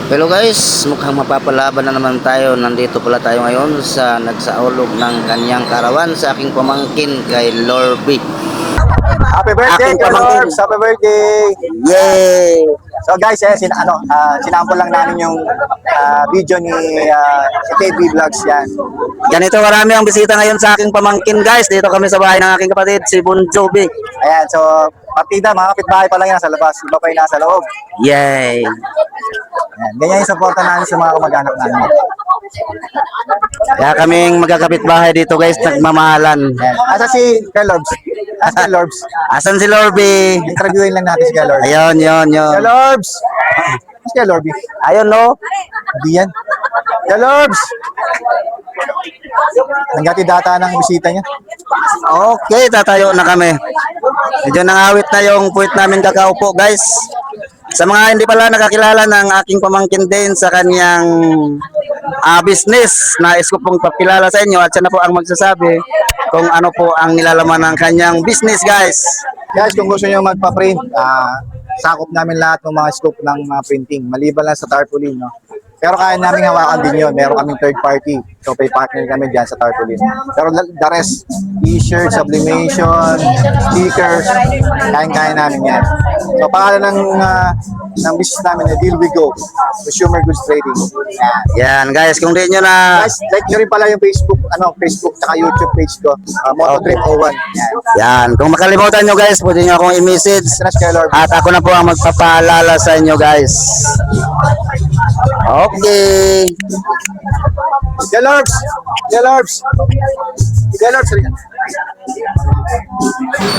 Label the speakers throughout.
Speaker 1: Hello guys, mukhang mapapalaban na naman tayo. Nandito pala tayo ngayon sa nagsaulog ng kanyang karawan sa aking pamangkin kay Lorby.
Speaker 2: Happy birthday,
Speaker 1: Aking
Speaker 2: Kuya
Speaker 1: pamangkin.
Speaker 2: Lorbs! Happy birthday!
Speaker 1: Yay!
Speaker 2: So guys, sinample lang namin yung video ni si KB Vlogs yan.
Speaker 1: Ganito karami ang bisita ngayon sa aking pamangkin guys. Dito kami sa bahay ng aking kapatid, si Bon Jovi.
Speaker 2: Ayan, so partida, mga kapitbahay pa lang yan sa labas. Iba pa yung nasa loob.
Speaker 1: Yay!
Speaker 2: Ayan, ganyan yung supporta namin sa mga kamag-anak namin.
Speaker 1: Kaya kaming magkakapit bahay dito guys, nagmamahalan.
Speaker 2: Ayan. Asa si Kuya Lorbs? Asa si Kuya Lorbs?
Speaker 1: Asan si Lorby?
Speaker 2: Interviewin lang natin si Kuya Lorbs.
Speaker 1: Ayun, yun.
Speaker 2: Kuya Lorbs! Si Kuya Lorby?
Speaker 1: Ayun no?
Speaker 2: Hindi yan. Kuya Lorbs! Nanggati data ng bisita niya.
Speaker 1: Okay, tatayo na kami. Medyo nangawit na yung puwit namin kakaupo guys. Sa mga hindi pala nakakilala ng aking pamangkin din sa kanyang business, nais ko pong pakilala sa inyo at siya na po ang magsasabi kung ano po ang nilalaman ng kanyang business guys.
Speaker 2: Guys, kung gusto nyo magpa-print, sakop namin lahat ng mga scope ng printing. Maliban lang sa tarpaulin, no? Pero kaya namin hawakan din yun. Meron kaming third party. So, may partner kami dyan sa tarpaulin. Pero the rest, t-shirt, sublimation, stickers, kaya namin yan. So, pangalan ng business namin na Deal We Go, Consumer Goods Trading.
Speaker 1: Yan guys, kung di nyo na...
Speaker 2: Guys, like nyo rin pala yung Facebook tsaka YouTube page ko, Mototrip 01.
Speaker 1: Yan, kung makalimutan nyo guys, pwede nyo akong i-message. At ako na po ang magpapaalala sa inyo guys. Okay.
Speaker 2: Kuya Lorbs! Kuya Lorbs! Kuya Lorbs!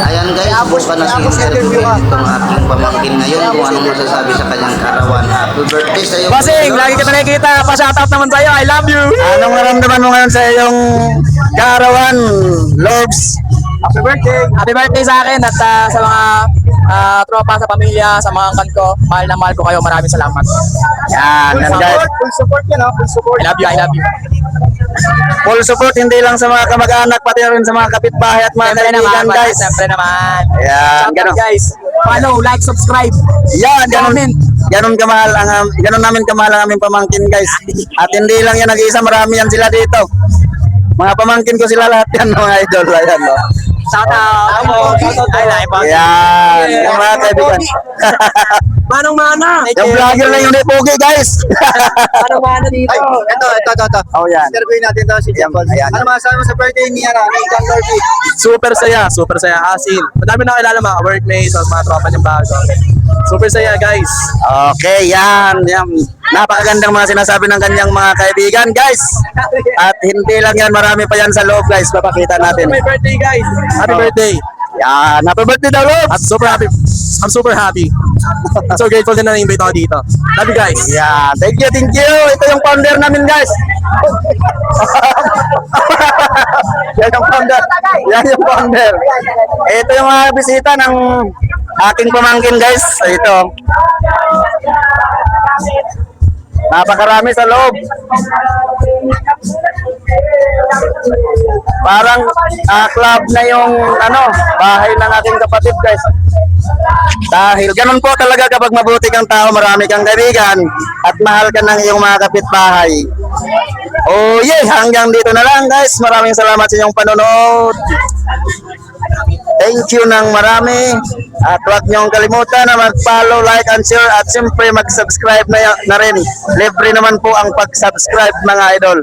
Speaker 1: Ayan guys, buka na si interview itong aking pamangkin ngayon kung anong masasabi sa kanyang karawan. Happy birthday sa iyo.
Speaker 3: Basing, lagi kita nakikita. Pa-shoutout naman sa'yo. I love you.
Speaker 1: Anong naramdaman mo ngayon sa iyong karawan, Lorbs?
Speaker 2: Happy birthday!
Speaker 3: Happy birthday sa akin at sa mga tropa, sa pamilya, sa mga angkan ko. Mahal na mahal ko kayo. Maraming salamat.
Speaker 1: Yan, yan guys.
Speaker 2: Full support yan, full support.
Speaker 3: I love you. I love you.
Speaker 1: Full support hindi lang sa mga kamag-anak, pati rin sa mga kapitbahay at mga kaibigan guys.
Speaker 3: Siyempre naman.
Speaker 1: Ayan,
Speaker 3: Shoutout
Speaker 1: ganun.
Speaker 3: guys. Follow, like, subscribe.
Speaker 1: Yan,
Speaker 3: Comment.
Speaker 1: ganun namin kamahal ang aming pamangkin guys. At hindi lang yan nag-iisa, marami yan sila dito. Mga pamangkin ko sila lahat yan mga idol. Ayan, no?
Speaker 3: Shoutout. I like you.
Speaker 1: Yan, yung mga kaibigan.
Speaker 3: Manong-mana.
Speaker 1: Yung vlogger na yung Pogi guys.
Speaker 3: Manong-mana dito.
Speaker 2: Ay, ito.
Speaker 1: Oh, yan.
Speaker 2: Interviewin natin to si John Paul.
Speaker 1: Ayan.
Speaker 2: Ano masasabi mo sa birthday ni John Lorby?
Speaker 3: Super saya. Asin. Madami na kilala mga workmates o mga tropa niyang bago. Super saya guys.
Speaker 1: Okay, yan. Napakagandang mga sinasabi ng kanyang mga kaibigan guys. At hindi lang yan, marami pa yan sa loob guys. Papakita natin.
Speaker 3: Happy birthday guys. Happy birthday.
Speaker 1: Yan, happy birthday daw Lob.
Speaker 3: I'm super happy. I'm super happy. I'm so grateful din na na-invite ako dito. Love you guys.
Speaker 1: Yan, thank you. Ito yung founder namin guys. Yan yung founder. Ito yung mga bisita ng aking pamangkin guys. Ito. Napakarami sa loob. Parang club na yung bahay ng aking kapatid guys. Dahil ganun po talaga kapag mabuti kang tao, marami kang kaibigan at mahal ka ng iyong mga kapitbahay. Oh yeah, hanggang dito na lang guys. Maraming salamat sa inyong panonood. Thank you ng marami. At huwag niyong kalimutan na mag-follow, like, and share. At siyempre mag-subscribe na rin. Libre naman po ang pag-subscribe mga idol.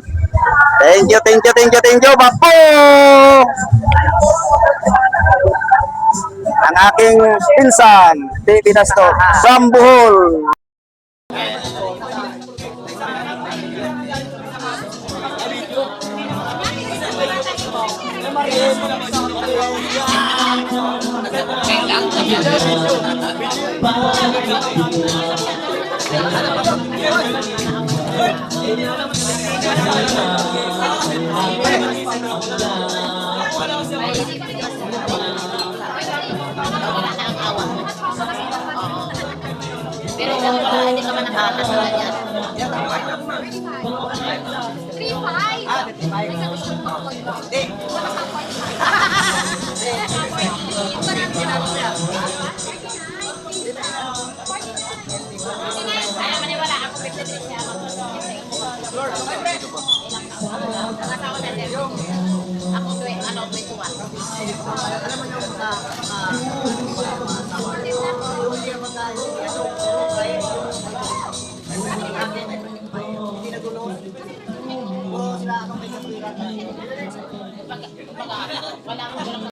Speaker 1: Thank you. Bapo! Ang aking pinsan, Baby Nasto, from Bohol.
Speaker 4: Pero hindi naman nakakasala niya. 3-5. Nangasawa na din. Ako, 21. Wala akong